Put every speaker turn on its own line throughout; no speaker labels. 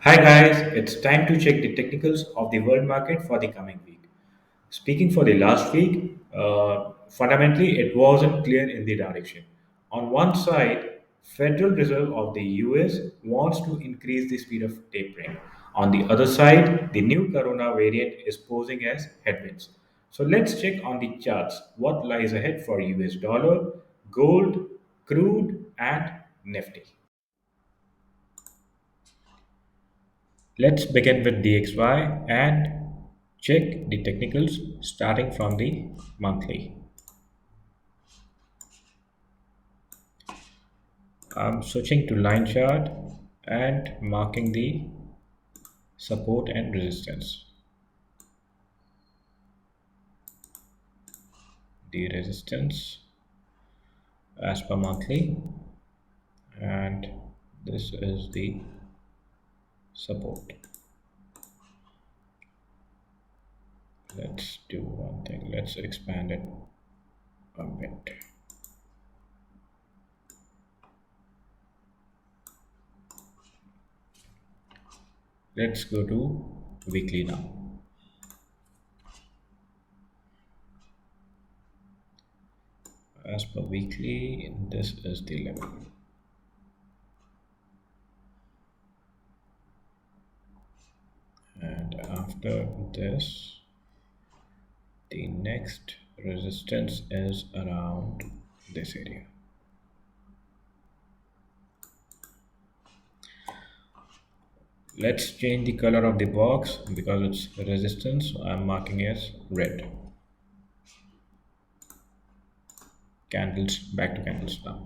Hi guys, it's time to check the technicals of the world market for the coming week. Speaking for the last week, fundamentally it wasn't clear in the direction. On one side, Federal Reserve of the US wants to increase the speed of tapering. On the other side, the new corona variant is posing as headwinds. So let's check on the charts what lies ahead for US dollar, gold, crude, and Nifty. Let's begin with DXY and check the technicals starting from the monthly. I'm switching to line chart and marking the support and resistance. The resistance as per monthly, and this is the support. Let's do one thing. Let's expand it a bit. Let's go to weekly now. As per weekly, this is the level. And after this, the next resistance is around this area. Let's change the color of the box because it's resistance, so I'm marking as red. Candles, back to candles now.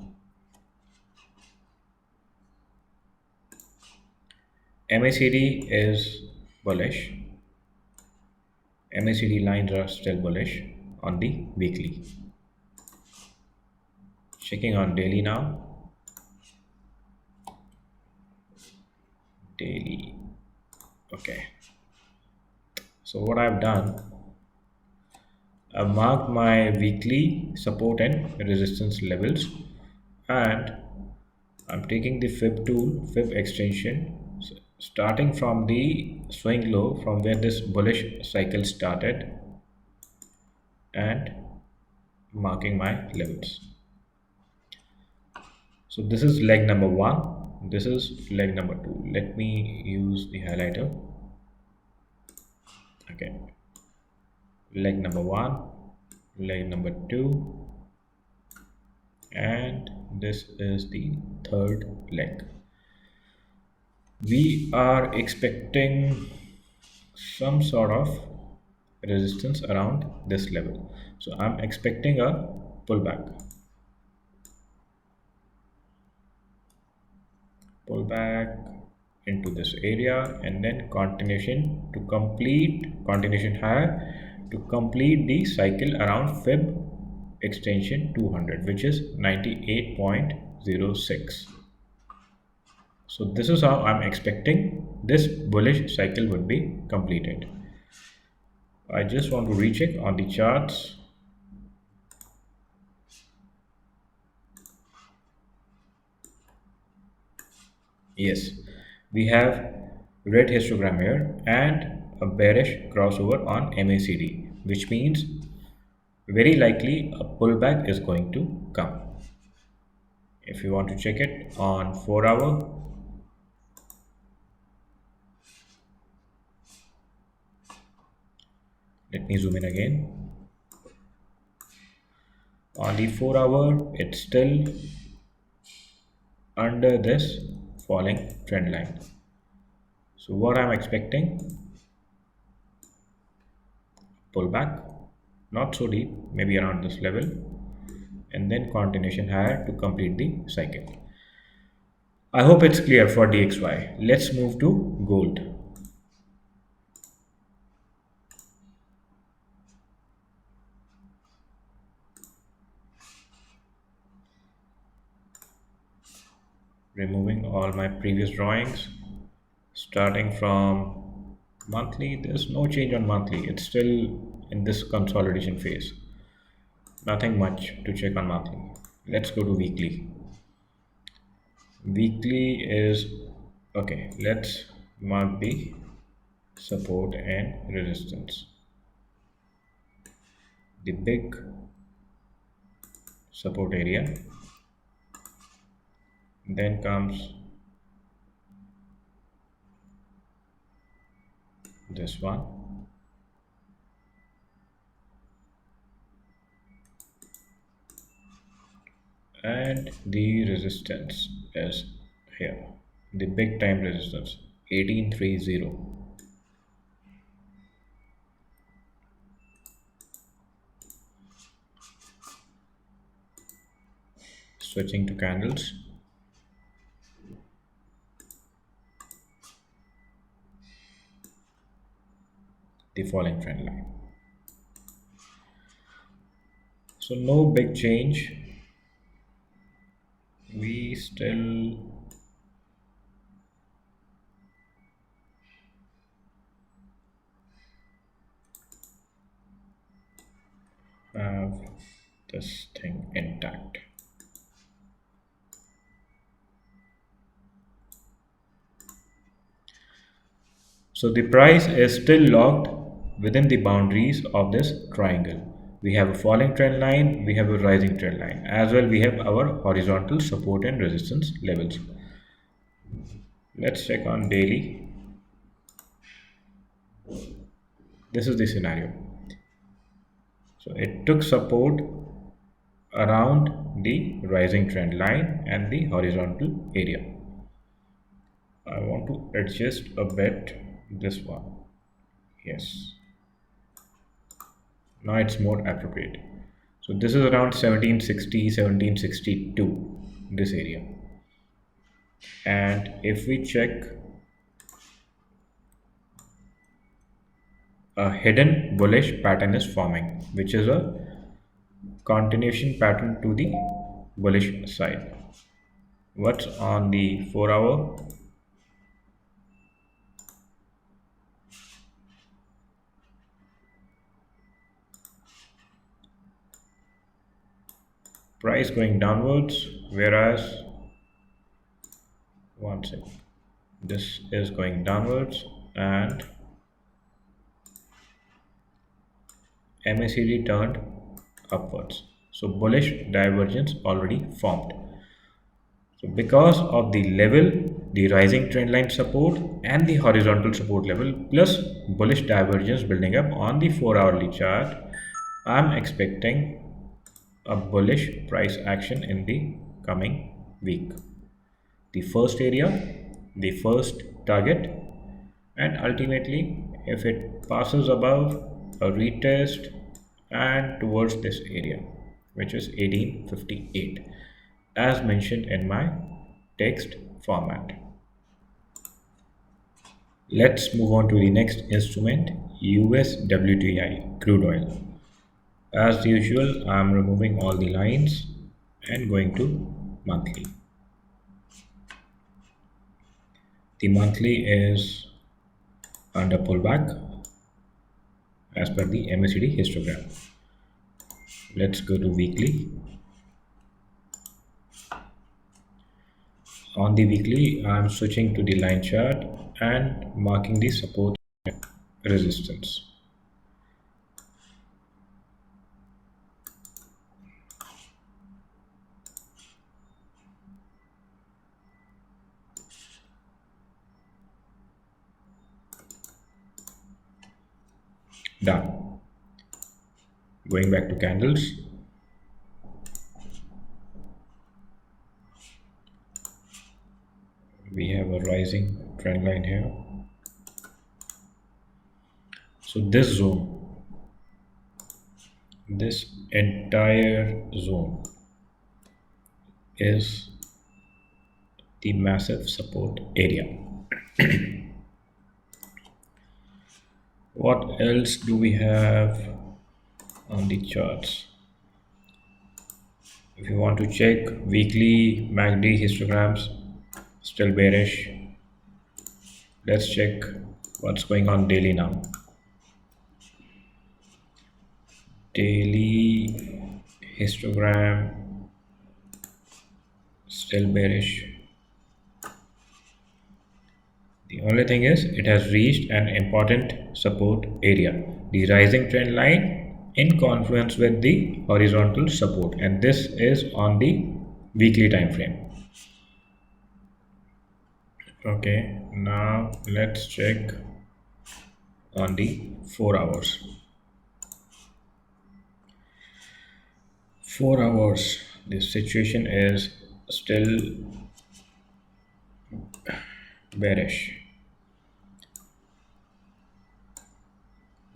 MACD is bullish. MACD lines are still bullish on the weekly. Checking on daily now. Daily. Okay. So what I've done, I've marked my weekly support and resistance levels, and I'm taking the fib tool, fib extension, starting from the swing low from where this bullish cycle started and marking my levels. So this is leg number one, this is leg number two. Let me use the highlighter. Okay, leg number one, leg number two, and this is the third leg. We are expecting some sort of resistance around this level, so I'm expecting a pullback into this area, and then continuation higher to complete the cycle around fib extension 200, which is 98.06. So this is how I'm expecting this bullish cycle would be completed. I just want to recheck on the charts. Yes, we have red histogram here and a bearish crossover on MACD, which means very likely a pullback is going to come. If you want to check it on 4 hour, let me zoom in again. On the 4 hour, it's still under this falling trend line. So what I'm expecting, pullback, not so deep, maybe around this level, and then continuation higher to complete the cycle. I hope it's clear for DXY. Let's move to gold. Removing all my previous drawings, starting from monthly. There's no change on monthly, it's still in this consolidation phase. Nothing much to check on monthly. Let's go to weekly. Weekly is okay. Let's mark the support and resistance. The big support area, then comes this one, and the resistance is here. The big time resistance 1830. Switching to candles, the falling trend line. So no big change. We still have this thing intact. So the price is still locked within the boundaries of this triangle. We have a falling trend line, we have a rising trend line. As well, we have our horizontal support and resistance levels. Let's check on daily. This is the scenario. So it took support around the rising trend line and the horizontal area. I want to adjust a bit this one. Yes, now it's more appropriate. So this is around 1760, 1762, this area. And if we check, a hidden bullish pattern is forming, which is a continuation pattern to the bullish side. What's on the 4 hour? Price going downwards, whereas one second, this is going downwards and MACD turned upwards. So bullish divergence already formed. So because of the level, the rising trend line support and the horizontal support level plus bullish divergence building up on the 4 hourly chart, I'm expecting a bullish price action in the coming week. The first area, the first target, and ultimately if it passes above, a retest and towards this area, which is 1858 as mentioned in my text format. Let's move on to the next instrument, US WTI crude oil. As usual, I'm removing all the lines and going to monthly. The monthly is under pullback as per the MACD histogram. Let's go to weekly. On the weekly, I'm switching to the line chart and marking the support resistance. Done. Going back to candles. We have a rising trend line here. So this entire zone is the massive support area. What else do we have on the charts? If you want to check weekly MACD histograms, still bearish. Let's check what's going on daily now. Daily histogram, still bearish. The only thing is, it has reached an important support area. The rising trend line in confluence with the horizontal support, and this is on the weekly time frame. Okay, now let's check on the 4 hours. 4 hours, the situation is still bearish.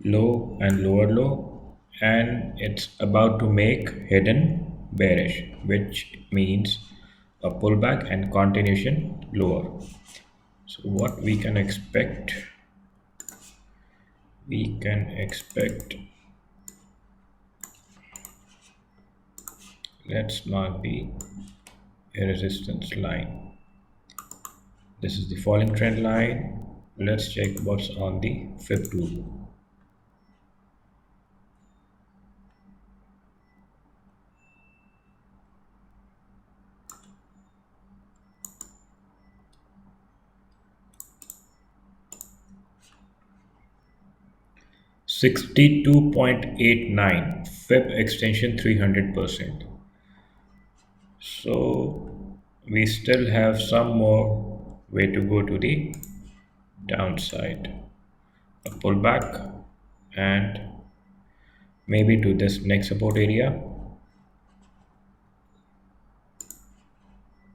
Low and lower low, and it's about to make hidden bearish, which means a pullback and continuation lower. So what we can expect, let's mark the resistance line. This is the falling trend line. Let's check what's on the fib tool. 62.89 fib extension 300%. So we still have some more way to go to the downside. A pullback and maybe to this next support area.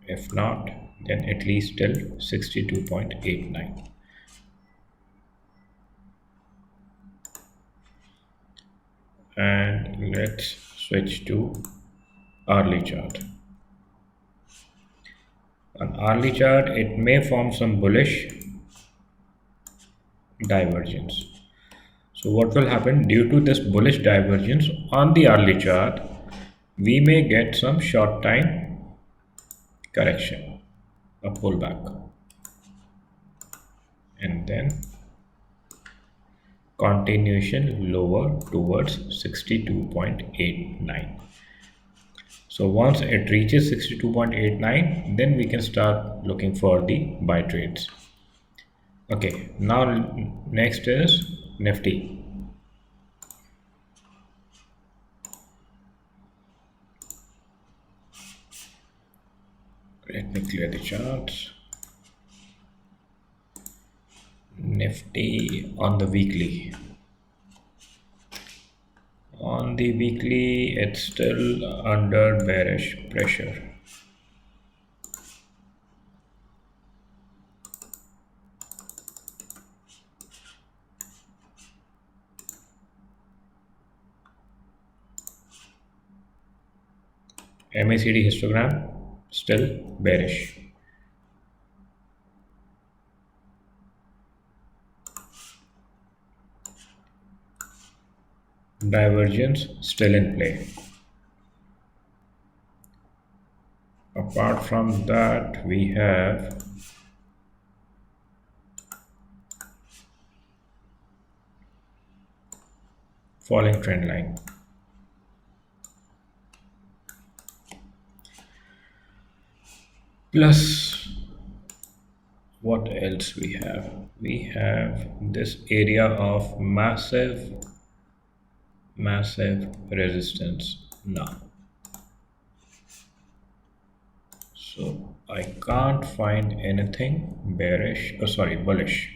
If not, then at least till 62.89. And let's switch to hourly chart. On hourly chart, it may form some bullish divergence. So what will happen due to this bullish divergence on the hourly chart, we may get some short time correction, a pullback, and then continuation lower towards 62.89. So once it reaches 62.89, then we can start looking for the buy trades. Okay, now next is Nifty. Let me clear the charts. Nifty on the weekly. On the weekly, it's still under bearish pressure. MACD histogram still bearish. Divergence still in play. Apart from that, we have falling trend line. Plus, what else we have? We have this area of massive resistance now. So I can't find anything bearish, oh sorry, bullish.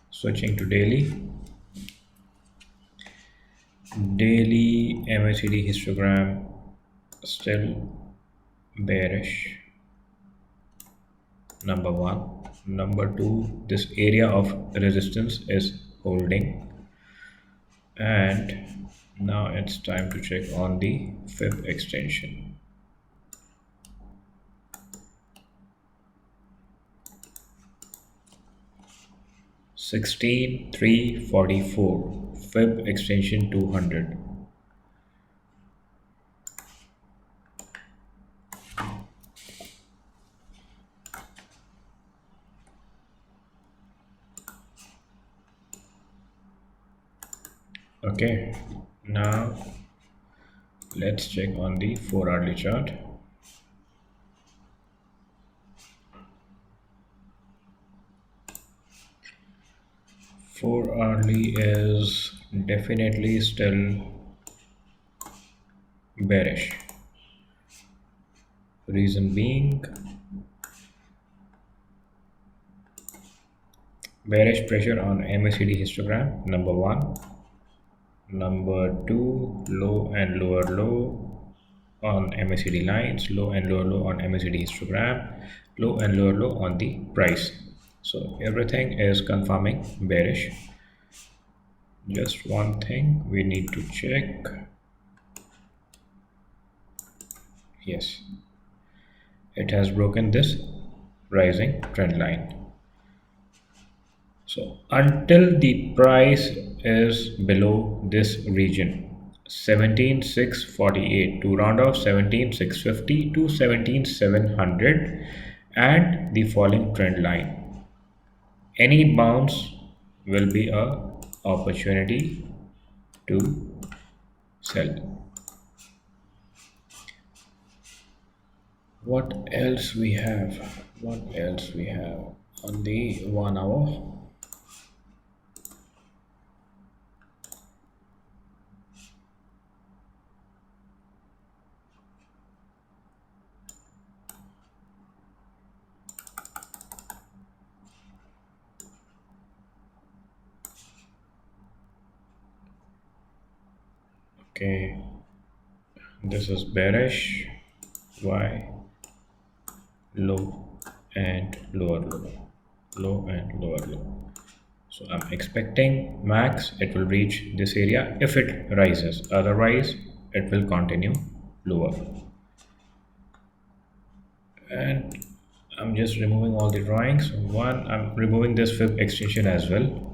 Switching to daily. Daily MACD histogram still bearish. Number one. Number two, this area of resistance is holding. And now it's time to check on the fib extension. 16,344 fib extension 200. Okay, now let's check on the 4 hourly chart. 4 hourly is definitely still bearish. Reason being, bearish pressure on MACD histogram, number one. Number two, low and lower low on MACD lines, low and lower low on MACD histogram, low and lower low on the price. So everything is confirming bearish. Just one thing we need to check. Yes, it has broken this rising trend line. So until the price is below this region, 17,648, to round off 17,650 to 17,700 and the falling trend line, any bounce will be a opportunity to sell. What else we have? What else we have on the 1 hour? Okay, this is bearish. Why? Low and lower low, low and lower low. So I'm expecting max it will reach this area if it rises, otherwise it will continue lower. And I'm just removing all the drawings. One, I'm removing this fib extension as well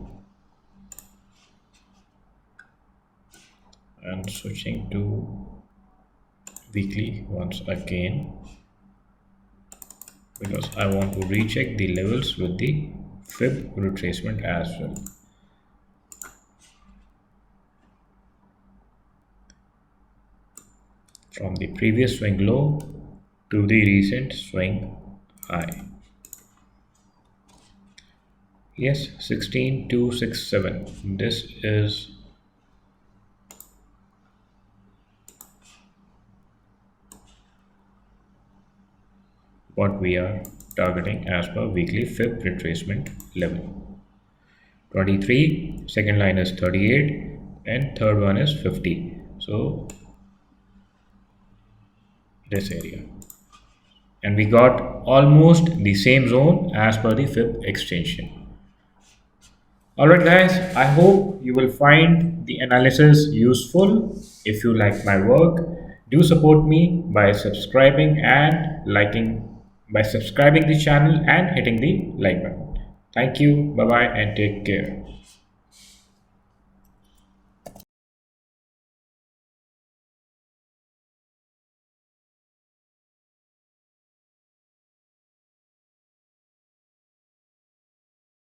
and switching to weekly once again, because I want to recheck the levels with the fib retracement as well. From the previous swing low to the recent swing high. Yes, 16,267. This is what we are targeting as per weekly fib retracement level. 23, second line is 38, and third one is 50. So this area. And we got almost the same zone as per the fib extension. Alright guys, I hope you will find the analysis useful. If you like my work, do support me by subscribing and liking, by subscribing the channel and hitting the like button. Thank you, bye bye and take care.